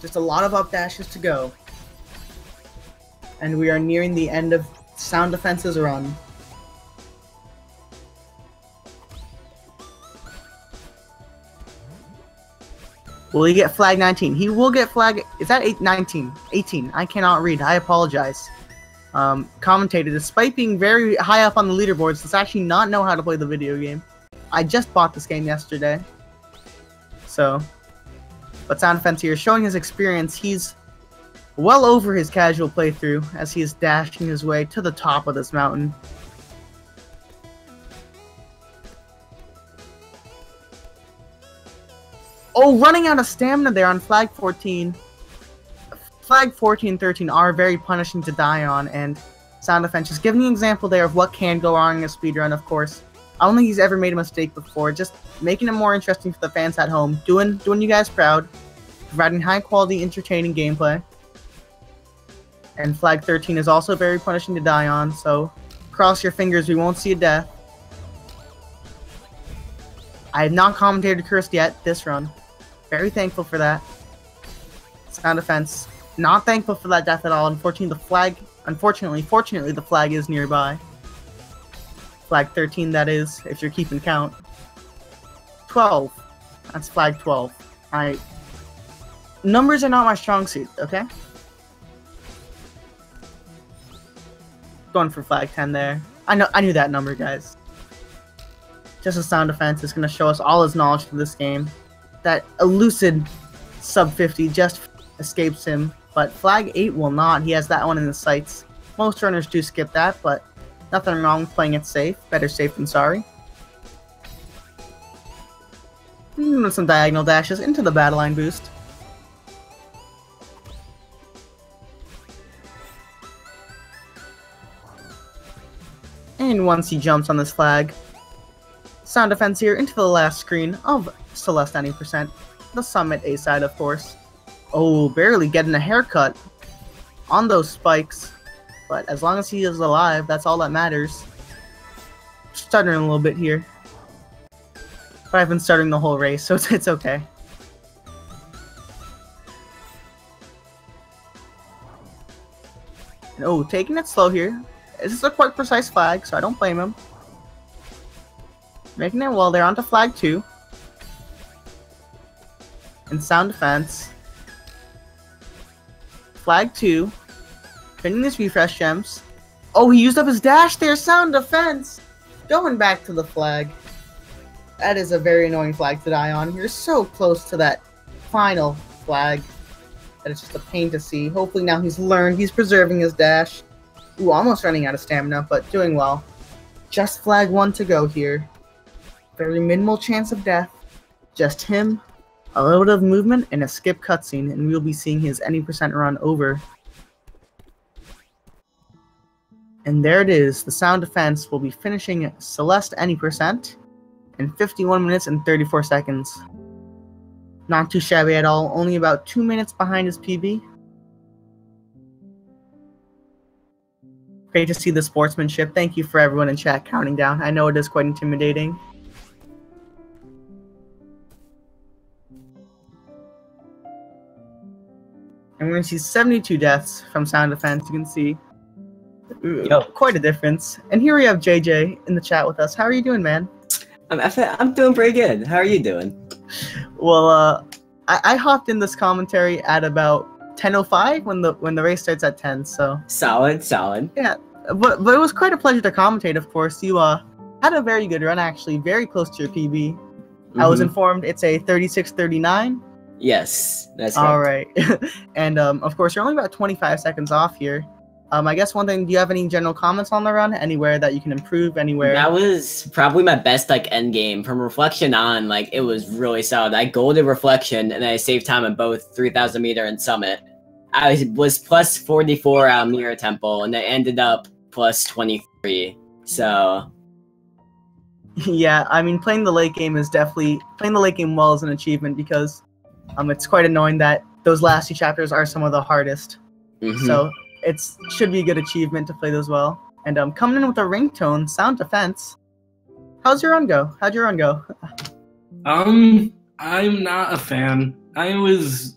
Just a lot of up dashes to go. And we are nearing the end of Sound Defense's run. Will he get flag 19? He will get flag... Is that 19? 18. I cannot read. I apologize. Commentator, despite being very high up on the leaderboards, does actually not know how to play the video game. I just bought this game yesterday. So... But Sound Defense here, showing his experience, he's well over his casual playthrough as he is dashing his way to the top of this mountain. Oh, running out of stamina there on flag 14. Flag 14 and 13 are very punishing to die on, and Sound Defense just giving the example there of what can go wrong in a speedrun, of course. I don't think he's ever made a mistake before, just making it more interesting for the fans at home, doing you guys proud, providing high quality, entertaining gameplay. And flag 13 is also very punishing to die on, so cross your fingers we won't see a death. I have not commentated cursed yet this run. Very thankful for that. Sound Defense, not thankful for that death at all. Fortunately, the flag is nearby. Flag 13, that is, if you're keeping count. 12. That's flag 12. Numbers are not my strong suit, okay? Going for flag 10 there. I knew that number, guys. Just as Sound Defense is going to show us all his knowledge for this game. That elusive sub 50 just escapes him, but flag 8 will not. He has that one in his sights. Most runners do skip that, but nothing wrong with playing it safe. Better safe than sorry. With some diagonal dashes into the battle line boost. And once he jumps on this flag, Sound Defense here into the last screen of Celeste Any Percent. The Summit A side, of course. Oh, barely getting a haircut on those spikes. But as long as he is alive, that's all that matters. Stuttering a little bit here. But I've been stuttering the whole race, so it's okay. And, oh, taking it slow here. This is a quite precise flag, so I don't blame him. Making it well, they're onto flag 2. And Sound Defense. Flag 2. Pinning these refresh gems. Oh, he used up his dash there, Sound Defense! Going back to the flag. That is a very annoying flag to die on. You're so close to that final flag that it's just a pain to see. Hopefully now he's learned. He's preserving his dash. Ooh, almost running out of stamina, but doing well. Just flag 1 to go here. Very minimal chance of death. Just him, a little bit of movement, and a skip cutscene, and we'll be seeing his any percent run over. And there it is. The Sound Defense will be finishing Celeste Any Percent in 51 minutes and 34 seconds. Not too shabby at all, only about 2 minutes behind his PB. Great to see the sportsmanship. Thank you for everyone in chat counting down. I know it is quite intimidating. And we're going to see 72 deaths from Sound Defense. You can see quite a difference. And here we have JJ in the chat with us. How are you doing, man? I'm doing pretty good. How are you doing? Well, I hopped in this commentary at about 10:05 when the race starts at 10. So solid. Yeah, but it was quite a pleasure to commentate. Of course, you had a very good run, actually, very close to your PB. I was informed it's a 36:39. Yes, that's correct. All right, and of course, you're only about 25 seconds off here. I guess one thing, do you have any general comments on the run? Anywhere that you can improve? Anywhere? That was probably my best end game. From reflection on, it was really solid. I golded reflection and I saved time on both 3,000 meter and summit. I was plus 44 out of Mirror Temple and I ended up plus 23. So yeah, I mean, playing the late game well is an achievement because it's quite annoying that those last two chapters are some of the hardest. So it should be a good achievement to play those well. And coming in with a ringtone, Sound Defense. How'd your run go? I'm not a fan. Most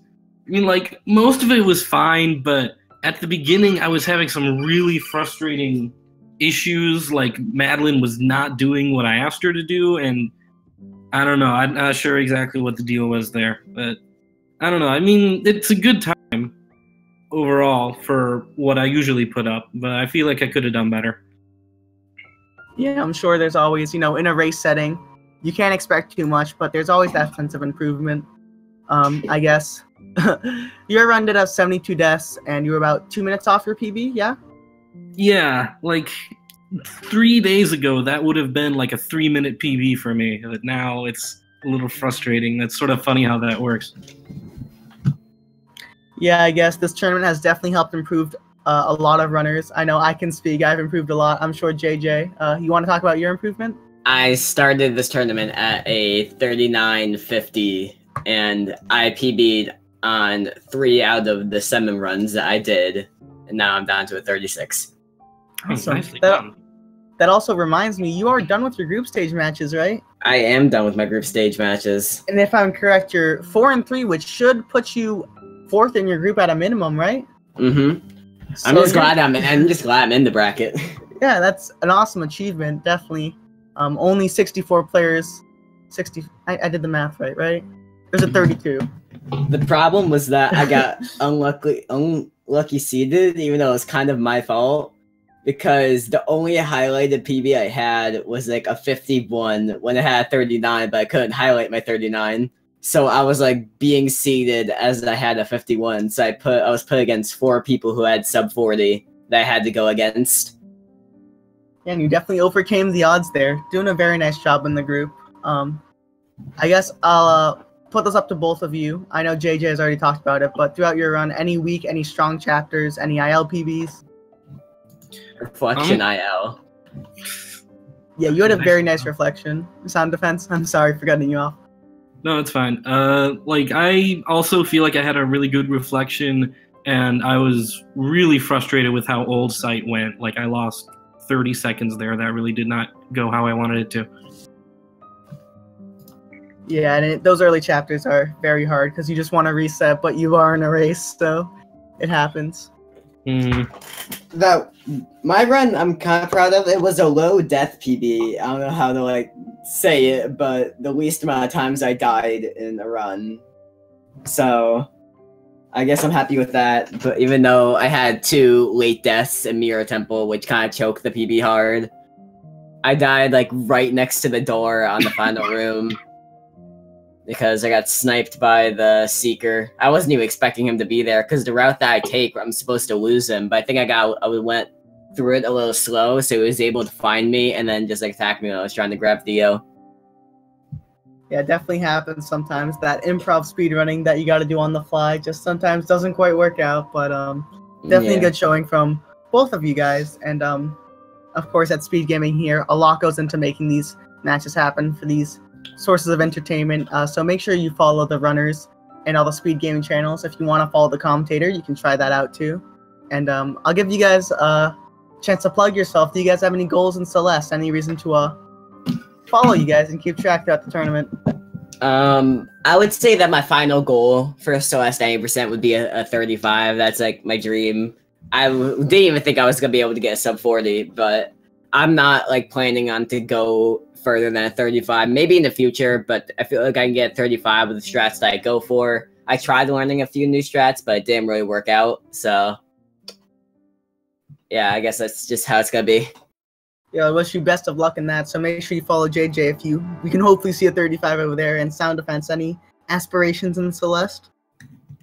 of it was fine, but at the beginning I was having some really frustrating issues, like Madeline was not doing what I asked her to do, and I don't know, I'm not sure exactly what the deal was there, but I don't know. I mean, it's a good time overall for what I usually put up, but I feel like I could have done better. Yeah, I'm sure there's always, in a race setting, you can't expect too much, but there's always that sense of improvement, I guess. Your run did have 72 deaths, and you were about 2 minutes off your PB, yeah? Yeah, 3 days ago, that would have been a 3-minute PB for me, but now it's a little frustrating. That's sort of funny how that works. Yeah, I guess this tournament has definitely helped improve a lot of runners. I know I can speak. I've improved a lot. I'm sure JJ, you want to talk about your improvement? I started this tournament at a 39.50, and I PB'd on 3 out of the 7 runs that I did, and now I'm down to a 36. Awesome. That also reminds me, you are done with your group stage matches, right? I am done with my group stage matches. And if I'm correct, you're 4-3, which should put you 4th in your group at a minimum, right? So I'm just glad I'm in the bracket. Yeah, that's an awesome achievement, definitely. Only 64 players. I did the math right? There's a 32. The problem was that I got unlucky seeded, even though it was kind of my fault, because the only highlighted PB I had was a 51 when I had a 39, but I couldn't highlight my 39. So I was being seeded as I had a 51. So I was put against 4 people who had sub 40 that I had to go against. Yeah, and you definitely overcame the odds there. Doing a very nice job in the group. I guess I'll put this up to both of you. I know JJ has already talked about it, but throughout your run, any weak, any strong chapters, any IL PBs? Reflection IL. Yeah, you had a very nice reflection. Sound Defense, I'm sorry for cutting you off. No, it's fine. I also feel like I had a really good reflection, and I was really frustrated with how old sight went. I lost 30 seconds there. That really did not go how I wanted it to. Yeah, and those early chapters are very hard because you just want to reset, but you are in a race, so it happens. My run, I'm kind of proud of. It was a low death PB. I don't know how to say it, but the least amount of times I died in a run. So I guess I'm happy with that. But even though I had 2 late deaths in Mirror Temple, which kind of choked the PB hard, I died right next to the door on the final room because I got sniped by the Seeker. I wasn't even expecting him to be there because the route that I take, I'm supposed to lose him. But I think I went through it a little slow, so he was able to find me and then just attack me when I was trying to grab Theo. Yeah, it definitely happens sometimes. That improv speedrunning that you got to do on the fly just sometimes doesn't quite work out. But definitely good showing from both of you guys. And of course, at Speed Gaming here, a lot goes into making these matches happen for these sources of entertainment. So make sure you follow the runners and all the Speed Gaming channels. If you want to follow the commentator, you can try that out too. And I'll give you guys a chance to plug yourself. Do you guys have any goals in Celeste? Any reason to follow you guys and keep track throughout the tournament? I would say that my final goal for Celeste 90% would be a 35. That's like my dream. I didn't even think I was gonna be able to get a sub 40, but I'm not like planning on to go further than a 35. Maybe in the future, but I feel like I can get 35 with the strats that I go for. I tried learning a few new strats, but it didn't really work out. So yeah, I guess that's just how it's gonna be. Yeah, I wish you best of luck in that. So make sure you follow JJ we can hopefully see a 35 over there. And Sound Defense, any aspirations in Celeste?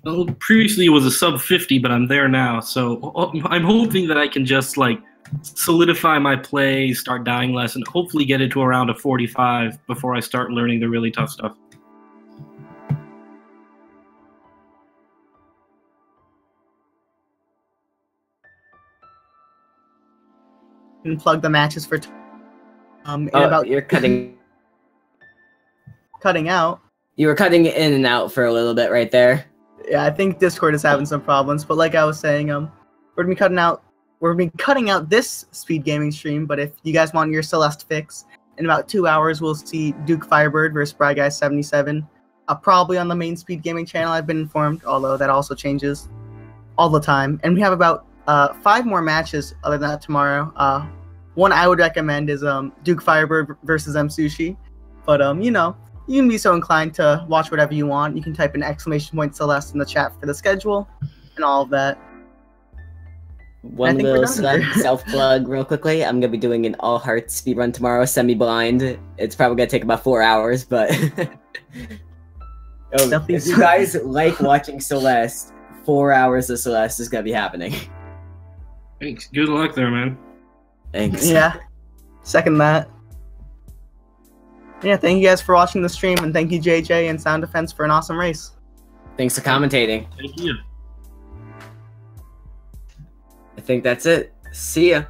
Well, previously it was a sub 50, but I'm there now. So I'm hoping that I can just like solidify my play, start dying less, and hopefully get it to around a 45 before I start learning the really tough stuff. And plug the matches for you're cutting out. You were cutting in and out for a little bit right there. Yeah, I think Discord is having some problems, but like I was saying, we're gonna be cutting out this Speed Gaming stream, but if you guys want your Celeste fix, in about 2 hours we'll see Duke Firebird versus Bry Guy 77, probably on the main Speed Gaming channel, I've been informed, although that also changes all the time. And we have about 5 more matches other than that tomorrow. One I would recommend is Duke Firebird versus M Sushi, but you know, you can be so inclined to watch whatever you want. You can type in ! Celeste in the chat for the schedule and all of that. One little self-plug real quickly. I'm going to be doing an all hearts speedrun tomorrow, semi-blind. It's probably going to take about 4 hours, but if you guys like watching Celeste, 4 hours of Celeste is going to be happening. Thanks. Good luck there, man. Thanks. Yeah, second that. Yeah, thank you guys for watching the stream, and thank you JJ and Sound Defense for an awesome race. Thanks for commentating. Thank you. I think that's it. See ya.